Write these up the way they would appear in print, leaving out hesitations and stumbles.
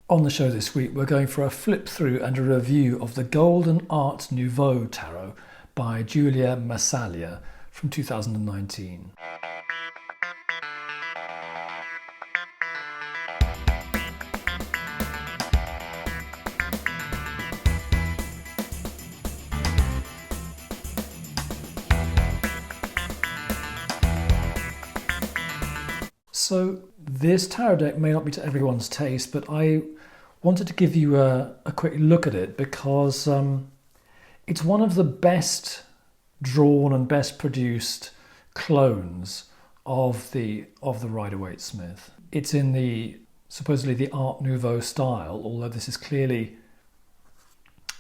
On the show this week, we're going for a flip through and a review of the Golden Art Nouveau Tarot by Julia Massaglia from 2019. So this tarot deck may not be to everyone's taste, but I wanted to give you a quick look at it because it's one of the best drawn and best produced clones of the Rider Waite Smith. It's in the supposedly the Art Nouveau style, although this is clearly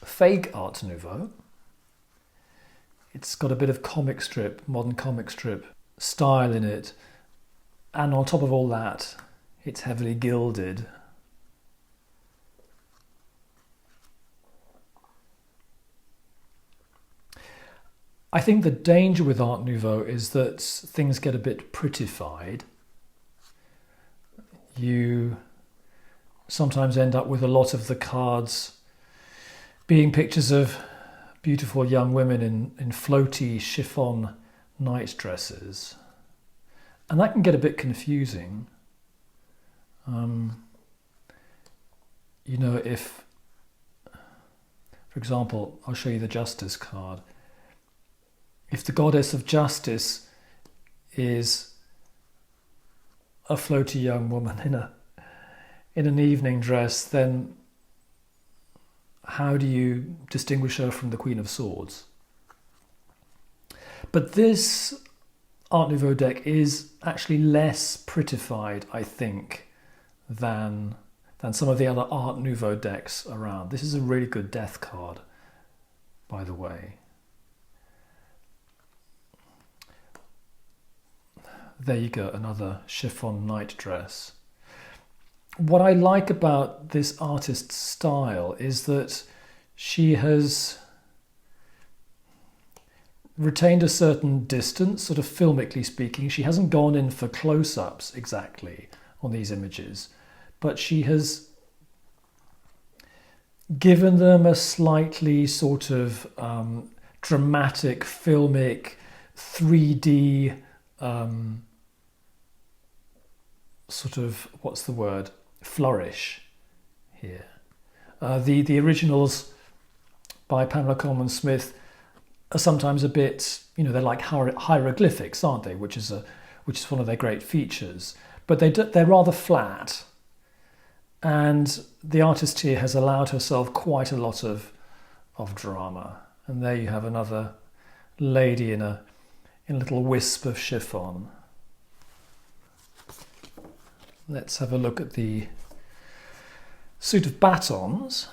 fake Art Nouveau. It's got a bit of modern comic strip style in it. And on top of all that, it's heavily gilded. I think the danger with Art Nouveau is that things get a bit prettified. You sometimes end up with a lot of the cards being pictures of beautiful young women in floaty chiffon night dresses. And that can get a bit confusing. If, for example, I'll show you the Justice card. If the goddess of justice is a floaty young woman in an evening dress, then how do you distinguish her from the Queen of Swords? But this Art Nouveau deck is actually less prettified, I think, than some of the other Art Nouveau decks around. This is a really good death card, by the way. There you go, another chiffon night dress. What I like about this artist's style is that she has retained a certain distance, sort of filmically speaking. She hasn't gone in for close-ups exactly on these images, but she has given them a slightly sort of dramatic, filmic, 3D sort of, what's the word, flourish here. The originals by Pamela Colman Smith are sometimes a bit, they're like hieroglyphics, aren't they? Which is one of their great features. But they're rather flat, and the artist here has allowed herself quite a lot of drama. And there you have another lady in a little wisp of chiffon. Let's have a look at the suit of batons.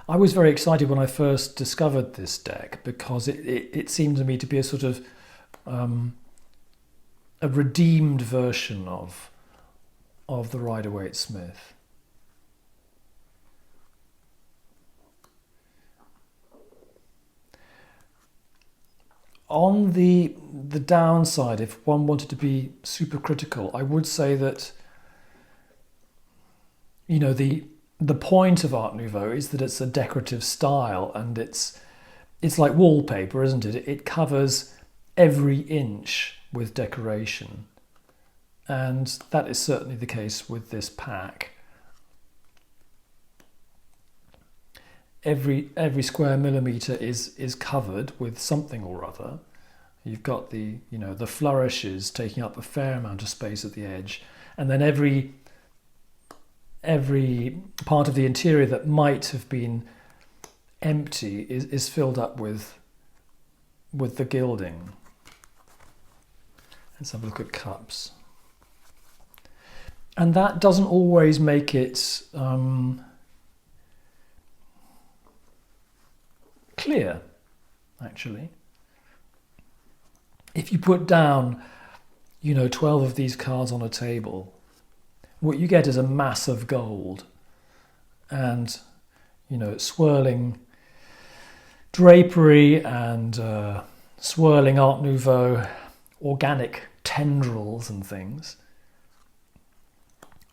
I was very excited when I first discovered this deck because it seemed to me to be a sort of a redeemed version of the Rider Waite Smith. On the downside, if one wanted to be super critical, I would say that the point of Art Nouveau is that it's a decorative style, and it's like wallpaper, isn't it? It covers every inch with decoration, and that is certainly the case with this pack. Every square millimetre is covered with something or other. You've got the flourishes taking up a fair amount of space at the edge, and then every part of the interior that might have been empty is filled up with the gilding. Let's have a look at cups. And that doesn't always make it clear, actually. If you put down, 12 of these cards on a table, what you get is a mass of gold and, swirling drapery and swirling Art Nouveau organic tendrils and things.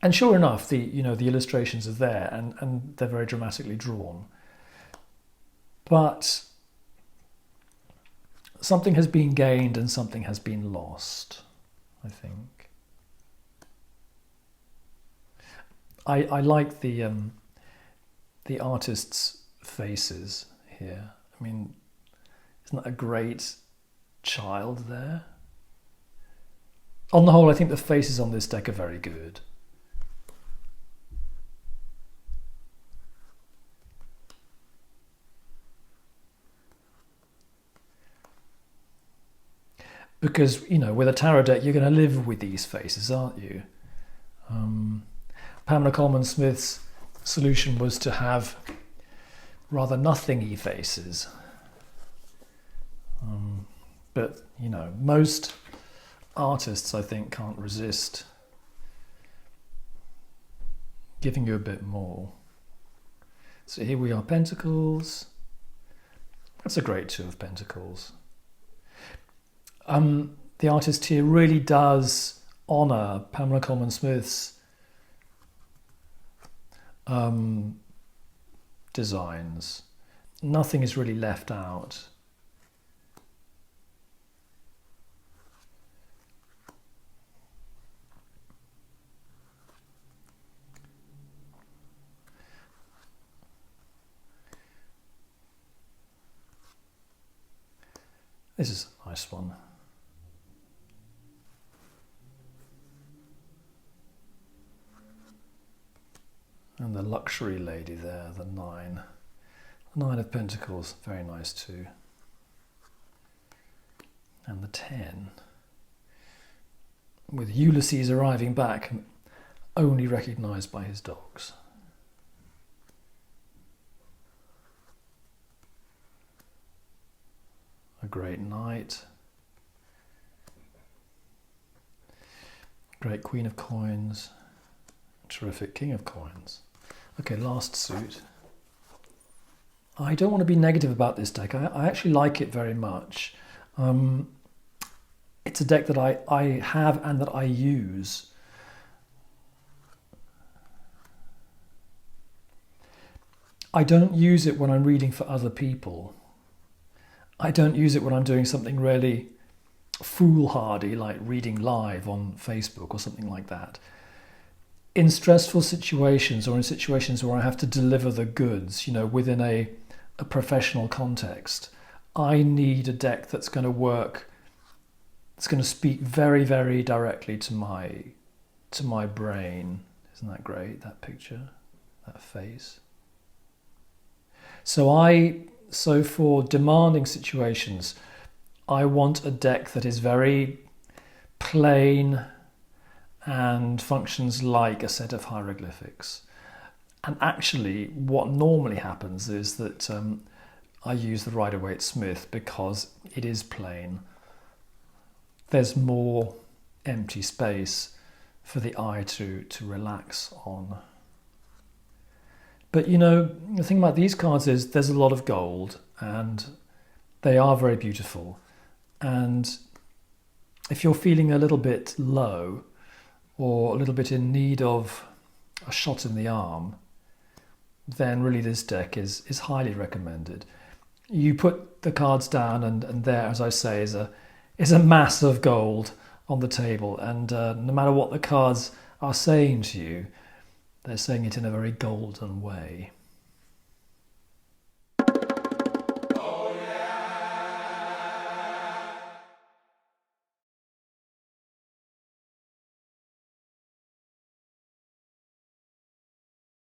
And sure enough, the illustrations are there, and they're very dramatically drawn. But something has been gained and something has been lost, I think. I like the artist's faces here. I mean, isn't that a great child there? On the whole, I think the faces on this deck are very good. Because, with a tarot deck, you're going to live with these faces, aren't you? Pamela Colman-Smith's solution was to have rather nothing-y faces. But, most artists, I think, can't resist giving you a bit more. So here we are, Pentacles. That's a great Two of Pentacles. The artist here really does honour Pamela Colman-Smith's designs. Nothing is really left out. This is a nice one. And the luxury lady there, the 9. The 9 of Pentacles, very nice too. And the 10. With Ulysses arriving back, only recognised by his dogs. A great knight. Great Queen of Coins. Terrific King of Coins. Okay, last suit. I don't want to be negative about this deck. I actually like it very much. It's a deck that I have and that I use. I don't use it when I'm reading for other people. I don't use it when I'm doing something really foolhardy, like reading live on Facebook or something like that. In stressful situations or in situations where I have to deliver the goods, within a professional context, I need a deck that's going to work, it's going to speak very, very directly to my brain. Isn't that great, that picture, that face? So for demanding situations, I want a deck that is very plain and functions like a set of hieroglyphics. And actually, what normally happens is that I use the Rider Waite Smith because it is plain. There's more empty space for the eye to relax on. But the thing about these cards is there's a lot of gold and they are very beautiful. And if you're feeling a little bit low, or a little bit in need of a shot in the arm, then really this deck is highly recommended. You put the cards down and there, as I say, is a mass of gold on the table, and no matter what the cards are saying to you, they're saying it in a very golden way.